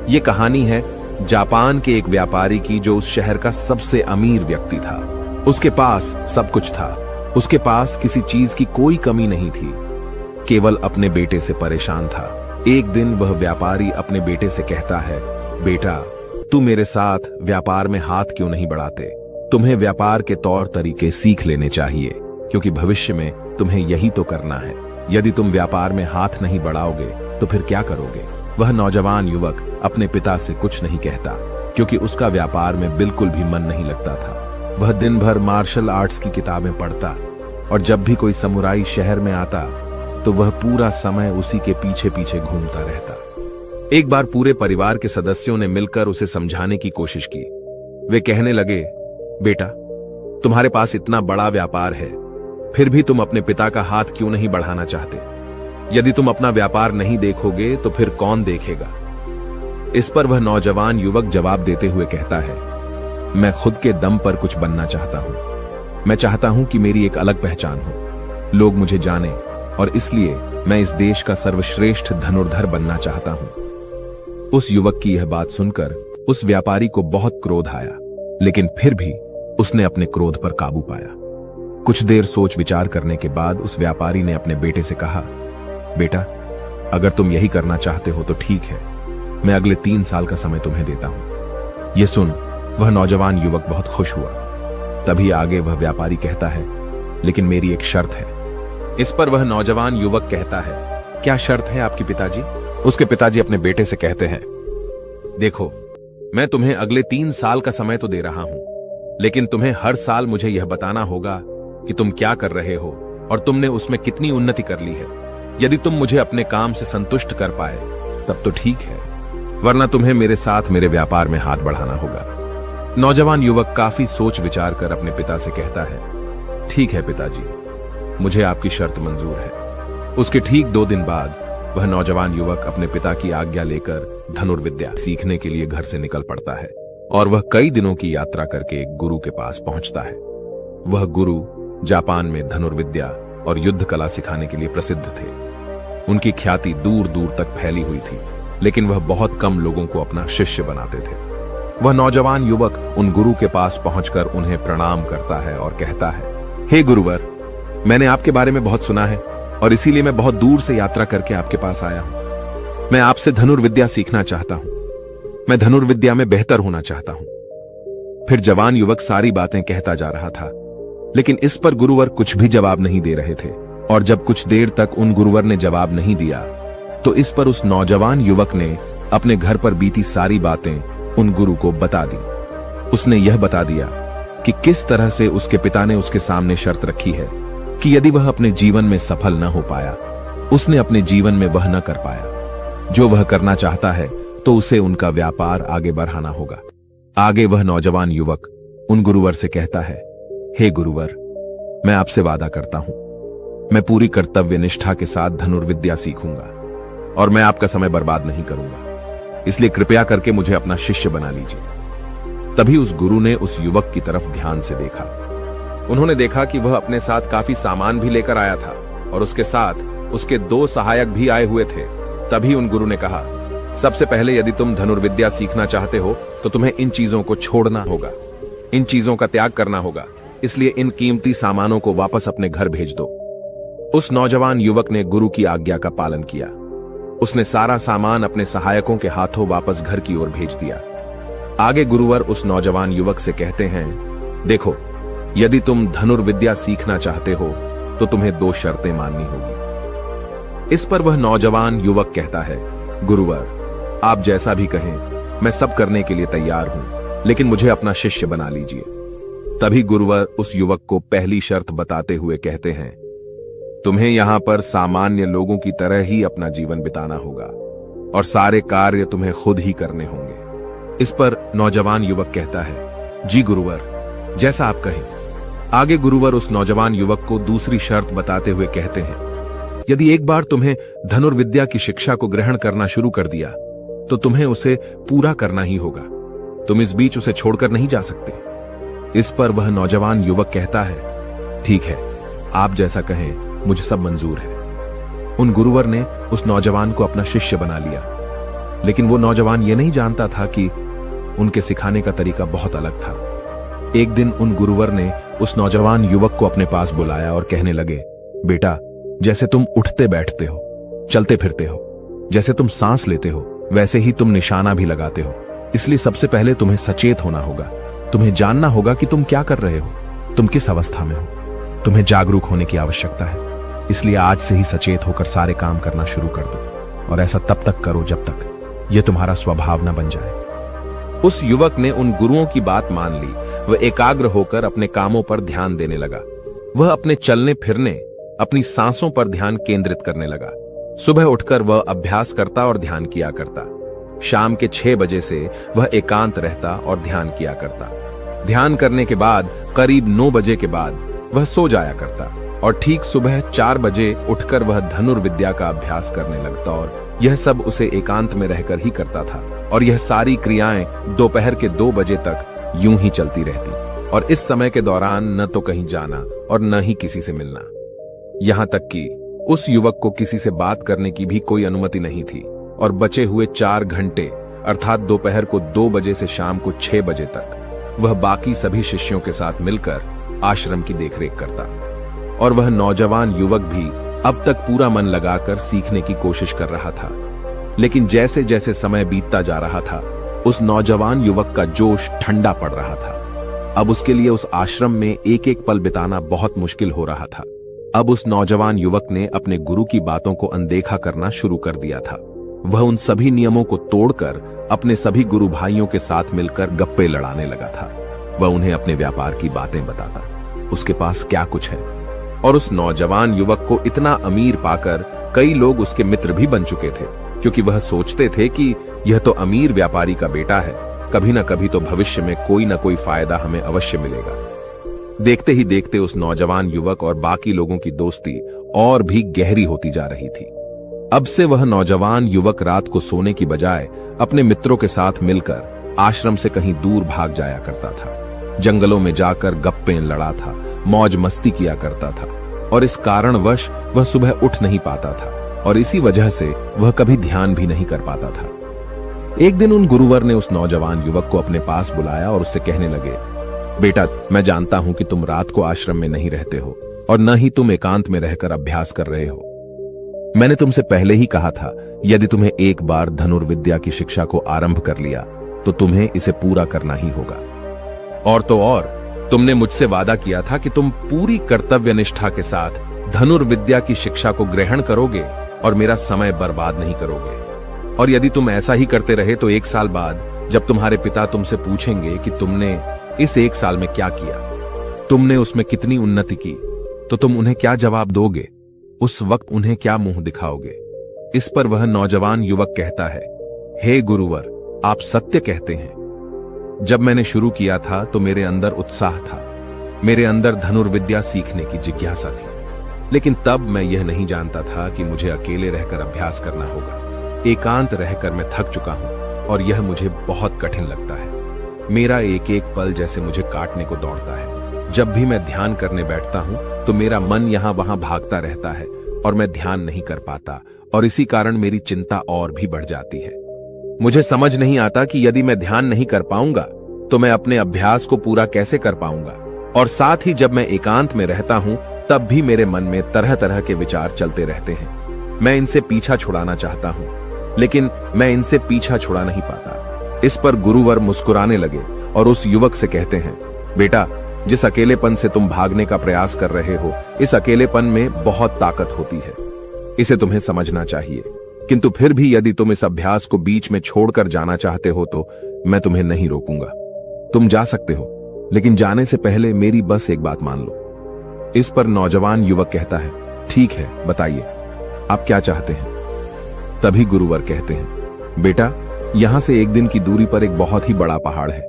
ये कहानी है जापान के एक व्यापारी की जो उस शहर का सबसे अमीर व्यक्ति था। उसके पास सब कुछ था। उसके पास किसी चीज की कोई कमी नहीं थी, केवल अपने बेटे से परेशान था। एक दिन वह व्यापारी अपने बेटे से कहता है, बेटा, तू मेरे साथ व्यापार में हाथ क्यों नहीं बढ़ाते? तुम्हें व्यापार के तौर तरीके सीख लेने चाहिए, क्योंकि भविष्य में तुम्हें यही तो करना है। यदि तुम व्यापार में हाथ नहीं बढ़ाओगे तो फिर क्या करोगे? वह नौजवान युवक अपने पिता से कुछ नहीं कहता, क्योंकि उसका व्यापार में बिल्कुल भी मन नहीं लगता था। वह दिन भर मार्शल आर्ट्स की किताबें पढ़ता और जब भी कोई समुराई शहर में आता तो वह पूरा समय उसी के पीछे पीछे घूमता रहता। एक बार पूरे परिवार के सदस्यों ने मिलकर उसे समझाने की कोशिश की। वे कहने लगे, बेटा, तुम्हारे पास इतना बड़ा व्यापार है, फिर भी तुम अपने पिता का हाथ क्यों नहीं बढ़ाना चाहते? यदि तुम अपना व्यापार नहीं देखोगे तो फिर कौन देखेगा? इस पर वह नौजवान युवक जवाब देते हुए कहता है, मैं खुद के दम पर कुछ बनना चाहता हूं। मैं चाहता हूं कि मेरी एक अलग पहचान हो, लोग मुझे जाने, और इसलिए मैं इस देश का सर्वश्रेष्ठ धनुर्धर बनना चाहता हूं। उस युवक की यह बात सुनकर उस व्यापारी को बहुत क्रोध आया, लेकिन फिर भी उसने अपने क्रोध पर काबू पाया। कुछ देर सोच विचार करने के बाद उस व्यापारी ने अपने बेटे से कहा, बेटा, अगर तुम यही करना चाहते हो तो ठीक है, मैं अगले 3 साल का समय तुम्हें देता हूं। यह सुन वह नौजवान युवक बहुत खुश हुआ। तभी आगे वह व्यापारी कहता है, लेकिन मेरी एक शर्त है। इस पर वह नौजवान युवक कहता है, क्या शर्त है आपकी पिताजी? उसके पिताजी अपने बेटे से कहते हैं, देखो, मैं तुम्हें अगले 3 साल का समय तो दे रहा हूं, लेकिन तुम्हें हर साल मुझे यह बताना होगा कि तुम क्या कर रहे हो और तुमने उसमें कितनी उन्नति कर ली है। यदि तुम मुझे अपने काम से संतुष्ट कर पाए तब तो ठीक है, वरना तुम्हें मेरे साथ मेरे व्यापार में हाथ बढ़ाना होगा। नौजवान युवक काफी सोच विचार कर अपने पिता से कहता है, ठीक है पिताजी, मुझे आपकी शर्त मंजूर है। उसके ठीक 2 दिन बाद वह नौजवान युवक अपने पिता की आज्ञा लेकर धनुर्विद्या सीखने के लिए घर से निकल पड़ता है और वह कई दिनों की यात्रा करके एक गुरु के पास पहुंचता है। वह गुरु जापान में धनुर्विद्या और युद्ध कला सिखाने के लिए प्रसिद्ध थे। उनकी ख्याति दूर दूर तक फैली हुई थी, लेकिन वह बहुत कम लोगों को अपना शिष्य बनाते थे। वह नौजवान युवक उन गुरु के पास पहुंचकर उन्हें प्रणाम करता है और कहता है, हे गुरुवर, मैंने आपके बारे में बहुत सुना है और इसीलिए मैं बहुत दूर से यात्रा करके आपके पास आया हूं। मैं आपसे धनुर्विद्या सीखना चाहता हूं। मैं धनुर्विद्या में बेहतर होना चाहता हूं। फिर जवान युवक सारी बातें कहता जा रहा था, लेकिन इस पर गुरुवर कुछ भी जवाब नहीं दे रहे थे। और जब कुछ देर तक उन गुरुवर ने जवाब नहीं दिया तो इस पर उस नौजवान युवक ने अपने घर पर बीती सारी बातें उन गुरु को बता दी। उसने यह बता दिया कि किस तरह से उसके पिता ने उसके सामने शर्त रखी है कि यदि वह अपने जीवन में सफल न हो पाया, उसने अपने जीवन में वह न कर पाया जो वह करना चाहता है, तो उसे उनका व्यापार आगे बढ़ाना होगा। आगे वह नौजवान युवक उन गुरुवर से कहता है, हे गुरुवर, मैं आपसे वादा करता हूं, मैं पूरी कर्तव्य निष्ठा के साथ धनुर्विद्या सीखूंगा और मैं आपका समय बर्बाद नहीं करूंगा, इसलिए कृपया करके मुझे अपना शिष्य बना लीजिए। तभी उस गुरु ने उस युवक की तरफ ध्यान से देखा। उन्होंने देखा कि वह अपने साथ काफी सामान भी लेकर आया था और उसके साथ उसके 2 सहायक भी आए हुए थे। तभी उन गुरु ने कहा, सबसे पहले यदि तुम धनुर्विद्या सीखना चाहते हो तो तुम्हें इन चीजों को छोड़ना होगा, इन चीजों का त्याग करना होगा, इसलिए इन कीमती सामानों को वापस अपने घर भेज दो। उस नौजवान युवक ने गुरु की आज्ञा का पालन किया। उसने सारा सामान अपने सहायकों के हाथों वापस घर की ओर भेज दिया। आगे गुरुवर उस नौजवान युवक से कहते हैं, देखो, यदि तुम धनुर्विद्या सीखना चाहते हो तो तुम्हें 2 शर्तें माननी होगी। इस पर वह नौजवान युवक कहता है, गुरुवर, आप जैसा भी कहें, मैं सब करने के लिए तैयार हूं, लेकिन मुझे अपना शिष्य बना लीजिए। तभी गुरुवर उस युवक को पहली शर्त बताते हुए कहते हैं, तुम्हें यहां पर सामान्य लोगों की तरह ही अपना जीवन बिताना होगा और सारे कार्य तुम्हें खुद ही करने होंगे। इस पर नौजवान युवक कहता है, जी गुरुवर, जैसा आप कहें। आगे गुरुवर उस नौजवान युवक को दूसरी शर्त बताते हुए कहते हैं, यदि एक बार तुम्हें धनुर्विद्या की शिक्षा को ग्रहण करना शुरू कर दिया तो तुम्हें उसे पूरा करना ही होगा, तुम इस बीच उसे छोड़कर नहीं जा सकते। इस पर वह नौजवान युवक कहता है, ठीक है, आप जैसा कहें, मुझे सब मंजूर है। उन गुरुवर ने उस नौजवान को अपना शिष्य बना लिया। लेकिन वो नौजवान ये नहीं जानता था कि उनके सिखाने का तरीका बहुत अलग था। एक दिन उन गुरुवर ने उस नौजवान युवक को अपने पास बुलाया और कहने लगे, बेटा, जैसे तुम उठते बैठते हो, चलते फिरते हो, जैसे तुम सांस लेते हो, वैसे ही तुम निशाना भी लगाते हो। इसलिए सबसे पहले तुम्हें सचेत होना होगा। तुम्हें जानना होगा कि तुम क्या कर रहे हो, तुम किस अवस्था में हो। तुम्हें जागरूक होने की आवश्यकता है। इसलिए आज से ही सचेत होकर सारे काम करना शुरू कर दो, और ऐसा तब तक करो जब तक यह तुम्हारा स्वभाव न बन जाए। उस युवक ने उन गुरुओं की बात मान ली। वह एकाग्र होकर अपने कामों पर ध्यान देने लगा। वह अपने चलने फिरने, अपनी सांसों पर ध्यान केंद्रित करने लगा। सुबह उठकर वह अभ्यास करता और ध्यान किया करता। शाम के 6 बजे से वह एकांत रहता और ध्यान किया करता। ध्यान करने के बाद करीब 9 बजे के बाद वह सो जाया करता और ठीक सुबह 4 बजे उठकर वह धनुर्विद्या का अभ्यास करने लगता। और यह सब उसे एकांत में रहकर ही करता था। और यह सारी क्रियाएं दोपहर के 2 बजे तक यूं ही चलती रहती। और इस समय के दौरान न तो कहीं जाना और न ही किसी से मिलना। यहां तक कि उस युवक को किसी से बात करने की भी कोई अनुमति नहीं थी। और बचे हुए 4 घंटे अर्थात दोपहर को 2 बजे से शाम को 6 बजे तक वह बाकी सभी शिष्यों के साथ मिलकर आश्रम की देखरेख करता। और वह नौजवान युवक भी अब तक पूरा मन लगाकर सीखने की कोशिश कर रहा था। लेकिन जैसे जैसे समय बीतता जा रहा था, उस नौजवान युवक का जोश ठंडा पड़ रहा था। अब उसके लिए उस आश्रम में एक एक पल बिताना बहुत मुश्किल हो रहा था। अब उस नौजवान युवक ने अपने गुरु की बातों को अनदेखा करना शुरू कर दिया था। वह उन सभी नियमों को तोड़कर अपने सभी गुरु भाइयों के साथ मिलकर गप्पे लड़ाने लगा था। वह उन्हें अपने व्यापार की बातें बताता, उसके पास क्या कुछ है। और उस नौजवान युवक को इतना अमीर पाकर कई लोग उसके मित्र भी बन चुके थे, क्योंकि वह सोचते थे कि यह तो अमीर व्यापारी का बेटा है, कभी ना कभी तो भविष्य में कोई ना कोई फायदा हमें अवश्य मिलेगा। देखते ही देखते उस नौजवान युवक और बाकी लोगों की दोस्ती और भी गहरी होती जा रही थी। अब से वह नौजवान युवक रात को सोने की बजाय अपने मित्रों के साथ मिलकर आश्रम से कहीं दूर भाग जाया करता था। जंगलों में जाकर गप्पे लड़ा था, मौज मस्ती किया करता था। और इस कारणवश वह सुबह उठ नहीं पाता था और इसी वजह से वह कभी ध्यान भी नहीं कर पाता था। एक दिन उन गुरुवर ने उस नौजवान युवक को अपने पास बुलाया और उससे कहने लगे, बेटा, मैं जानता हूं कि तुम रात को आश्रम में नहीं रहते हो और न ही तुम एकांत में रहकर अभ्यास कर रहे हो। मैंने तुमसे पहले ही कहा था, यदि तुम्हें एक बार धनुर्विद्या की शिक्षा को आरंभ कर लिया तो तुम्हें इसे पूरा करना ही होगा। और तो और तुमने मुझसे वादा किया था कि तुम पूरी कर्तव्य निष्ठा के साथ धनुर्विद्या की शिक्षा को ग्रहण करोगे और मेरा समय बर्बाद नहीं करोगे। और यदि तुम ऐसा ही करते रहे तो 1 साल बाद जब तुम्हारे पिता तुमसे पूछेंगे कि तुमने इस 1 साल में क्या किया, तुमने उसमें कितनी उन्नति की, तो तुम उन्हें क्या जवाब दोगे? उस वक्त उन्हें क्या मुंह दिखाओगे? इस पर वह नौजवान युवक कहता है, हे गुरुवर, आप सत्य कहते हैं। जब मैंने शुरू किया था तो मेरे अंदर उत्साह था, मेरे अंदर धनुर्विद्या सीखने की जिज्ञासा थी। लेकिन तब मैं यह नहीं जानता था कि मुझे अकेले रहकर अभ्यास करना होगा। एकांत रहकर मैं थक चुका हूं और यह मुझे बहुत कठिन लगता है। मेरा एक एक पल जैसे मुझे काटने को दौड़ता है। जब भी मैं ध्यान करने बैठता हूं तो मेरा मन यहां वहां भागता रहता है और मैं ध्यान नहीं कर पाता और इसी कारण मेरी चिंता और भी बढ़ जाती है। मुझे समझ नहीं आता कि यदि मैं ध्यान नहीं कर पाऊंगा तो मैं अपने अभ्यास को पूरा कैसे कर पाऊंगा। और साथ ही जब मैं एकांत में रहता हूं तब भी मेरे मन में तरह तरह के विचार चलते रहते हैं। मैं इनसे पीछा छुड़ाना चाहता हूं लेकिन मैं इनसे पीछा छुड़ा नहीं पाता। इस पर गुरुवर मुस्कुराने लगे और उस युवक से कहते हैं, बेटा, जिस अकेलेपन से तुम भागने का प्रयास कर रहे हो, इस अकेलेपन में बहुत ताकत होती है। इसे तुम्हें समझना चाहिए। किंतु फिर भी यदि तुम इस अभ्यास को बीच में छोड़कर जाना चाहते हो तो मैं तुम्हें नहीं रोकूंगा। तुम जा सकते हो, लेकिन जाने से पहले मेरी बस एक बात मान लो। इस पर नौजवान युवक कहता है, ठीक है, बताइए आप क्या चाहते हैं। तभी गुरुवर कहते हैं, बेटा, यहां से 1 दिन की दूरी पर एक बहुत ही बड़ा पहाड़ है।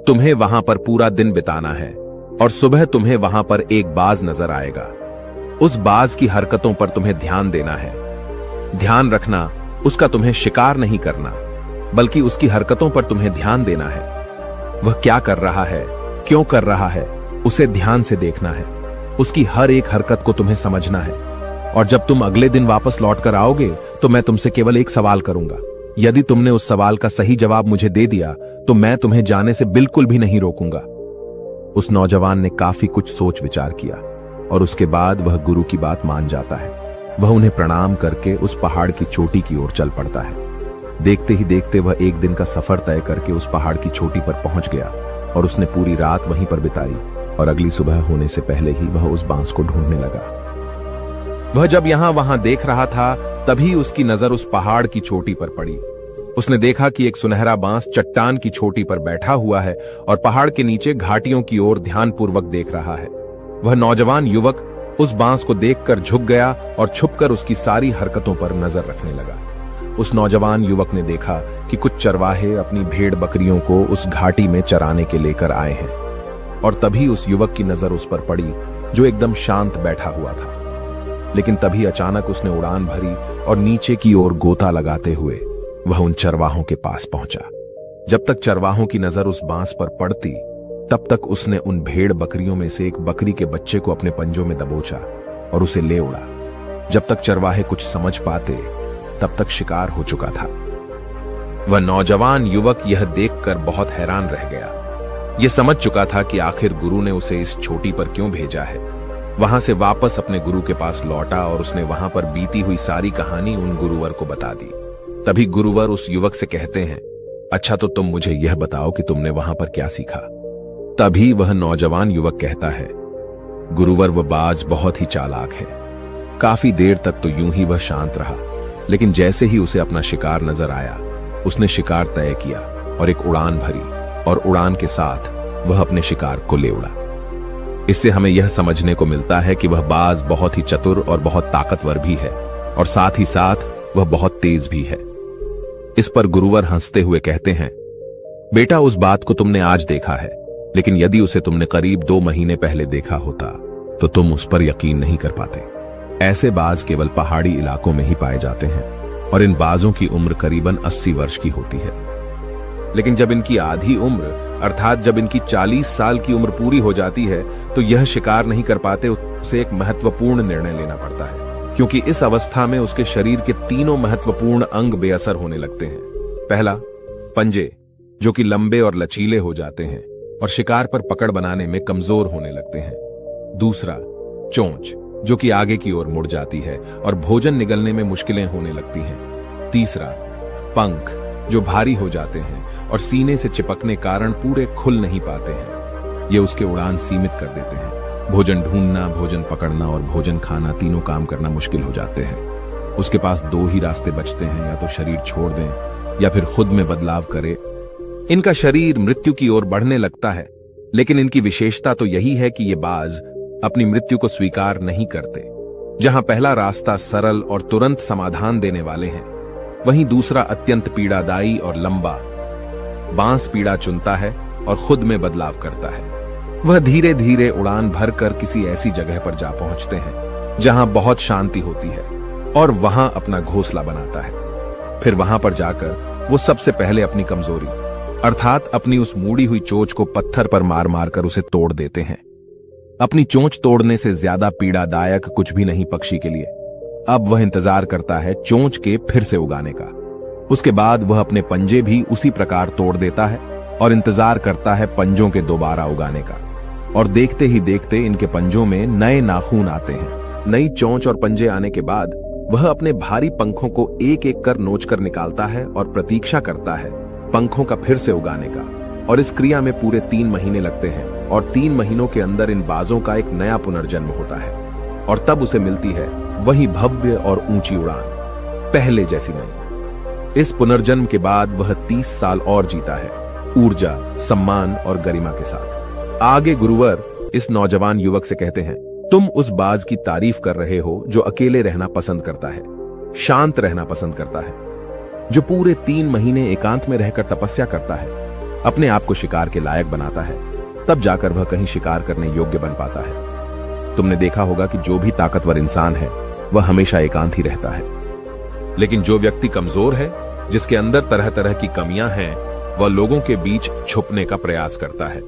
तुम्हें वहां पर पूरा दिन बिताना है और सुबह तुम्हें वहां पर एक बाज नजर आएगा। उस बाज की हरकतों पर तुम्हें ध्यान देना है। ध्यान रखना, उसका तुम्हें शिकार नहीं करना, बल्कि उसकी हरकतों पर तुम्हें ध्यान देना है। वह क्या कर रहा है, क्यों कर रहा है, उसे ध्यान से देखना है। उसकी हर एक हरकत को तुम्हें समझना है। और जब तुम अगले दिन वापस लौट कर आओगे तो मैं तुमसे केवल एक सवाल करूंगा, यदि तुमने उस सवाल का सही जवाब मुझे दे दिया तो मैं तुम्हें जाने से बिल्कुल भी नहीं रोकूंगा। उस नौजवान ने काफी कुछ सोच विचार किया और उसके बाद वह गुरु की बात मान जाता है। वह उन्हें प्रणाम करके उस पहाड़ की चोटी की ओर चल पड़ता है। देखते ही देखते वह एक दिन का सफर तय करके उस पहाड़ की चोटी पर पहुंच गया और उसने पूरी रात वहीं पर बिताई और अगली सुबह होने से पहले ही वह उस बांस को ढूंढने लगा। वह जब यहां वहां देख रहा था तभी उसकी नजर उस पहाड़ की चोटी पर पड़ी। उसने देखा कि एक सुनहरा बांस चट्टान की चोटी पर बैठा हुआ है और पहाड़ के नीचे घाटियों की ओर ध्यानपूर्वक देख रहा है। वह नौजवान युवक उस बांस को देखकर झुक गया और छुपकर उसकी सारी हरकतों पर नजर रखने लगा। उस नौजवान युवक ने देखा कि कुछ चरवाहे अपनी भेड़ बकरियों को उस घाटी में चराने के लेकर आए हैं और तभी उस युवक की नजर उस पर पड़ी जो एकदम शांत बैठा हुआ था। लेकिन तभी अचानक उसने उड़ान भरी और नीचे की ओर गोता लगाते हुए वह उन चरवाहों के पास पहुंचा। जब तक चरवाहों की नजर उस बांस पर पड़ती तब तक उसने उन भेड़ बकरियों में से एक बकरी के बच्चे को अपने पंजों में दबोचा और उसे ले उड़ा। जब तक चरवाहे कुछ समझ पाते तब तक शिकार हो चुका था। वह नौजवान युवक यह देखकर बहुत हैरान रह गया। यह समझ चुका था कि आखिर गुरु ने उसे इस चोटी पर क्यों भेजा है। वहां से वापस अपने गुरु के पास लौटा और उसने वहां पर बीती हुई सारी कहानी उन गुरुवर को बता दी। तभी गुरुवर उस युवक से कहते हैं, अच्छा तो तुम मुझे यह बताओ कि तुमने वहां पर क्या सीखा। तभी वह नौजवान युवक कहता है, गुरुवर वह बाज बहुत ही चालाक है। काफी देर तक तो यूं ही वह शांत रहा, लेकिन जैसे ही उसे अपना शिकार नजर आया उसने शिकार तय किया और एक उड़ान भरी और उड़ान के साथ वह अपने शिकार को ले उड़ा। इससे हमें यह समझने को मिलता है कि वह बाज बहुत ही चतुर और बहुत ताकतवर भी है और साथ ही साथ वह बहुत तेज भी है। इस पर गुरुवर हंसते हुए कहते हैं, बेटा उस बात को तुमने आज देखा है, लेकिन यदि उसे तुमने करीब 2 महीने पहले देखा होता तो तुम उस पर यकीन नहीं कर पाते। ऐसे बाज केवल पहाड़ी इलाकों में ही पाए जाते हैं और इन बाजों की उम्र करीबन 80 वर्ष की होती है। लेकिन जब इनकी आधी उम्र अर्थात जब इनकी 40 साल की उम्र पूरी हो जाती है तो यह शिकार नहीं कर पाते। उसे एक महत्वपूर्ण निर्णय लेना पड़ता है, क्योंकि इस अवस्था में उसके शरीर के तीनों महत्वपूर्ण अंग बेअसर होने लगते हैं। पहला, पंजे, जो कि लंबे और लचीले हो जाते हैं और शिकार पर पकड़ बनाने में कमजोर होने लगते हैं। दूसरा, चोंच, जो कि आगे की ओर मुड़ जाती है और भोजन निगलने में मुश्किलें होने लगती हैं। तीसरा, पंख, जो भारी हो जाते हैं और सीने से चिपकने कारण पूरे खुल नहीं पाते हैं। ये उसके उड़ान सीमित कर देते हैं। भोजन ढूंढना, भोजन पकड़ना और भोजन खाना तीनों काम करना मुश्किल हो जाते हैं। उसके पास 2 ही रास्ते बचते हैं, या तो शरीर छोड़ दें या फिर खुद में बदलाव करे। इनका शरीर मृत्यु की ओर बढ़ने लगता है, लेकिन इनकी विशेषता तो यही है कि ये बाज अपनी मृत्यु को स्वीकार नहीं करते। जहां पहला रास्ता सरल और तुरंत समाधान देने वाले हैं, वहीं दूसरा अत्यंत पीड़ादायी और लंबा बांस पीड़ा चुनता है और खुद में बदलाव करता है। वह धीरे धीरे उड़ान भरकर किसी ऐसी जगह पर जा पहुंचते हैं जहां बहुत शांति होती है और वहां अपना घोंसला बनाता है। फिर वहां पर जाकर वो सबसे पहले अपनी कमजोरी अर्थात अपनी उस मुड़ी हुई चोंच को पत्थर पर मार मार कर उसे तोड़ देते हैं। अपनी चोंच तोड़ने से ज्यादा पीड़ादायक कुछ भी नहीं पक्षी के लिए। अब वह इंतजार करता है चोंच के फिर से उगाने का। उसके बाद वह अपने पंजे भी उसी प्रकार तोड़ देता है और इंतजार करता है पंजों के दोबारा उगाने का। और देखते ही देखते इनके पंजों में नए नाखून आते हैं। नई चोंच और पंजे आने के बाद वह अपने भारी पंखों को एक एक कर नोच कर निकालता है और प्रतीक्षा करता है पंखों का फिर से उगाने का। और इस क्रिया में पूरे 3 महीने लगते हैं और 3 महीनों के अंदर इन बाजों का एक नया पुनर्जन्म होता है और तब उसे मिलती है वही भव्य और ऊंची उड़ान, पहले जैसी नहीं। इस पुनर्जन्म के बाद वह 30 साल और जीता है, ऊर्जा, सम्मान और गरिमा के साथ। आगे गुरुवर इस नौजवान युवक से कहते हैं, तुम उस बाज की तारीफ कर रहे हो जो अकेले रहना पसंद करता है, शांत रहना पसंद करता है, जो पूरे 3 महीने एकांत में रहकर तपस्या करता है, अपने आप को शिकार के लायक बनाता है, तब जाकर वह कहीं शिकार करने योग्य बन पाता है। तुमने देखा होगा कि जो भी ताकतवर इंसान है वह हमेशा एकांत ही रहता है, लेकिन जो व्यक्ति कमजोर है, जिसके अंदर तरह तरह की कमियां हैं, वह लोगों के बीच छुपने का प्रयास करता है।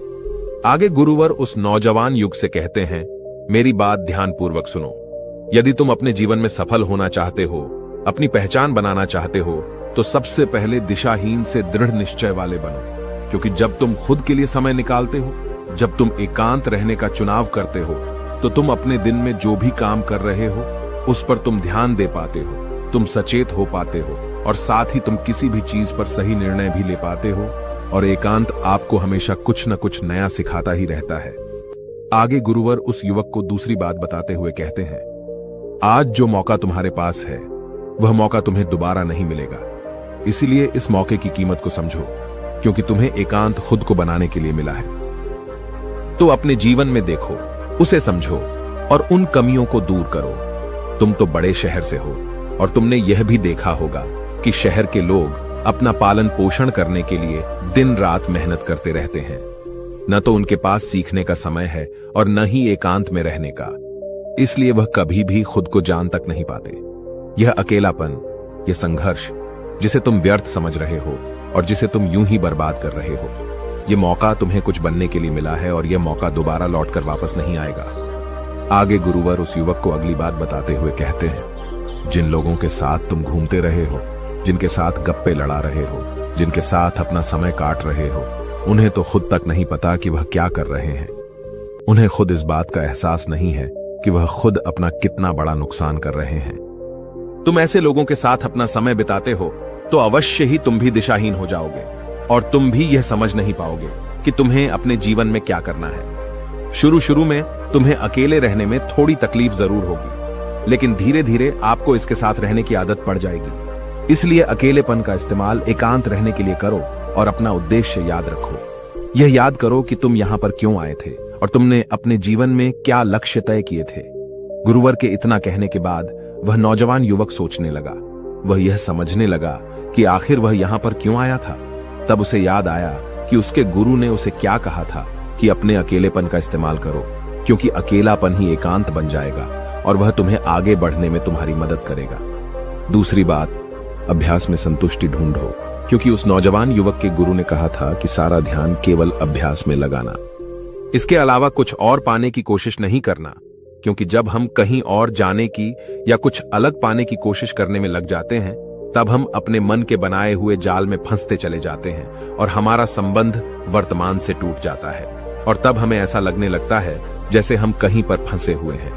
आगे गुरुवर उस नौजवान युग से कहते हैं, मेरी बात ध्यानपूर्वक सुनो। यदि तुम अपने जीवन में सफल होना चाहते हो, अपनी पहचान बनाना चाहते हो, तो सबसे पहले दिशाहीन से दृढ़ निश्चय वाले बनो, क्योंकि जब तुम खुद के लिए समय निकालते हो, जब तुम एकांत रहने का चुनाव करते हो, तो तुम अपने दिन में जो भी काम कर रहे हो उस पर तुम ध्यान दे पाते हो, तुम सचेत हो पाते हो और साथ ही तुम किसी भी चीज पर सही निर्णय भी ले पाते हो। और एकांत आपको हमेशा कुछ न कुछ नया सिखाता ही रहता है। आगे गुरुवर उस युवक को दूसरी बात बताते हुए कहते हैं, आज जो मौका तुम्हारे पास है वह मौका तुम्हें दोबारा नहीं मिलेगा, इसीलिए इस मौके की कीमत को समझो, क्योंकि तुम्हें एकांत खुद को बनाने के लिए मिला है। तो अपने जीवन में देखो, उसे समझो और उन कमियों को दूर करो। तुम तो बड़े शहर से हो और तुमने यह भी देखा होगा कि शहर के लोग अपना पालन पोषण करने के लिए दिन रात मेहनत करते रहते हैं। न तो उनके पास सीखने का समय है और न ही एकांत में रहने का, इसलिए वह कभी भी खुद को जान तक नहीं पाते। यह अकेलापन, यह संघर्ष जिसे तुम व्यर्थ समझ रहे हो और जिसे तुम यूं ही बर्बाद कर रहे हो, यह मौका तुम्हें कुछ बनने के लिए मिला है और यह मौका दोबारा लौटकर वापस नहीं आएगा। आगे गुरुवर उस युवक को अगली बात बताते हुए कहते हैं, जिन लोगों के साथ तुम घूमते रहे हो, जिनके साथ गप्पे लड़ा रहे हो, जिनके साथ अपना समय काट रहे हो, उन्हें तो खुद तक नहीं पता कि वह क्या कर रहे हैं। उन्हें खुद इस बात का एहसास नहीं है कि वह खुद अपना कितना बड़ा नुकसान कर रहे हैं। तुम ऐसे लोगों के साथ अपना समय बिताते हो तो अवश्य ही तुम भी दिशाहीन हो जाओगे और तुम भी यह समझ नहीं पाओगे कि तुम्हें अपने जीवन में क्या करना है। शुरू में तुम्हें अकेले रहने में थोड़ी तकलीफ जरूर होगी, लेकिन धीरे धीरे आपको इसके साथ रहने की आदत पड़ जाएगी। इसलिए अकेलेपन का इस्तेमाल एकांत रहने के लिए करो और अपना उद्देश्य याद रखो। यह याद करो कि तुम यहां पर क्यों आए थे और तुमने अपने जीवन में क्या लक्ष्य तय किए थे। गुरुवर के इतना कहने के बाद वह नौजवान युवक सोचने लगा। वह यह समझने लगा कि आखिर वह यहां पर क्यों आया था। तब उसे याद आया कि उसके गुरु ने उसे क्या कहा था कि अपने अकेलेपन का इस्तेमाल करो, क्योंकि अकेलापन ही एकांत बन जाएगा और वह तुम्हें आगे बढ़ने में तुम्हारी मदद करेगा। दूसरी बात, अभ्यास में संतुष्टि ढूंढो, क्योंकि उस नौजवान युवक के गुरु ने कहा था कि सारा ध्यान केवल अभ्यास में लगाना, इसके अलावा कुछ और पाने की कोशिश नहीं करना। क्योंकि जब हम कहीं और जाने की या कुछ अलग पाने की कोशिश करने में लग जाते हैं, तब हम अपने मन के बनाए हुए जाल में फंसते चले जाते हैं और हमारा संबंध वर्तमान से टूट जाता है और तब हमें ऐसा लगने लगता है जैसे हम कहीं पर फंसे हुए हैं।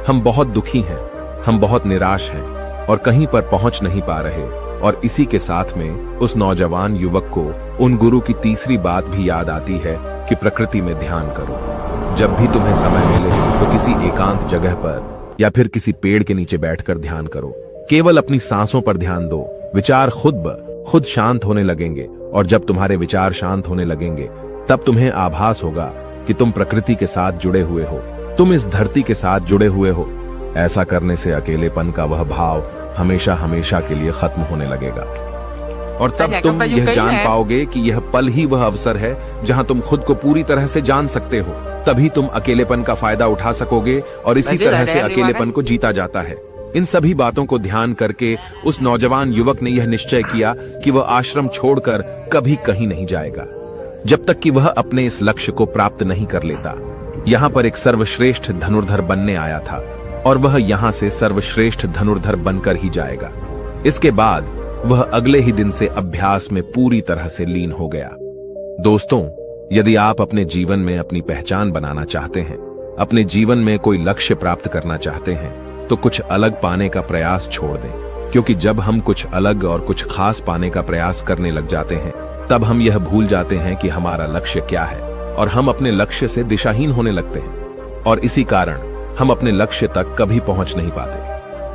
हम बहुत दुखी हैं, हम बहुत निराश हैं और कहीं पर पहुंच नहीं पा रहे। और इसी के साथ में उस नौजवान युवक को उन गुरु की तीसरी बात भी याद आती है कि प्रकृति में ध्यान करो। जब भी तुम्हें समय मिले तो किसी एकांत जगह पर या फिर किसी पेड़ के नीचे बैठकर ध्यान करो। केवल अपनी सांसों पर ध्यान दो। विचार खुद शांत होने लगेंगे और जब तुम्हारे विचार शांत होने लगेंगे तब तुम्हें आभास होगा कि तुम प्रकृति के साथ जुड़े हुए हो, तुम इस धरती के साथ जुड़े हुए हो। ऐसा करने से अकेलेपन का वह भाव हमेशा हमेशा के लिए खत्म होने लगेगा और तब तुम यह जान पाओगे कि यह पल ही वह अवसर है जहां तुम खुद को पूरी तरह से जान सकते हो। तभी तुम अकेलेपन का फायदा उठा सकोगे और इसी तरह से अकेलेपन को जीता जाता है। इन सभी बातों को ध्यान करके उस नौजवान युवक ने यह निश्चय किया कि वह आश्रम छोड़कर कभी कहीं नहीं जाएगा जब तक कि वह अपने इस लक्ष्य को प्राप्त नहीं कर लेता। यहाँ पर एक सर्वश्रेष्ठ धनुर्धर बनने आया था और वह यहाँ से सर्वश्रेष्ठ धनुर्धर बनकर ही जाएगा। इसके बाद वह अगले ही दिन से अभ्यास में पूरी तरह से लीन हो गया। दोस्तों, यदि आप अपने जीवन में अपनी पहचान बनाना चाहते हैं, अपने जीवन में कोई लक्ष्य प्राप्त करना चाहते हैं, तो कुछ अलग पाने का प्रयास छोड़ दें, क्योंकि जब हम कुछ अलग और कुछ खास पाने का प्रयास करने लग जाते हैं तब हम यह भूल जाते हैं कि हमारा लक्ष्य क्या है और हम अपने लक्ष्य से दिशाहीन होने लगते हैं और इसी कारण हम अपने लक्ष्य तक कभी पहुंच नहीं पाते,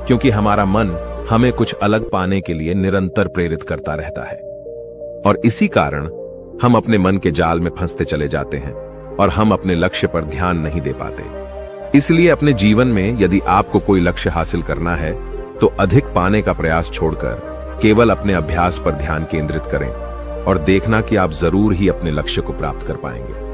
क्योंकि हमारा मन हमें कुछ अलग पाने के लिए निरंतर प्रेरित करता रहता है और इसी कारण हम अपने मन के जाल में फंसते चले जाते हैं और हम अपने लक्ष्य पर ध्यान नहीं दे पाते। इसलिए अपने जीवन में यदि आपको कोई लक्ष्य हासिल करना है तो अधिक पाने का प्रयास छोड़कर केवल अपने अभ्यास पर ध्यान केंद्रित करें और देखना कि आप जरूर ही अपने लक्ष्य को प्राप्त कर पाएंगे।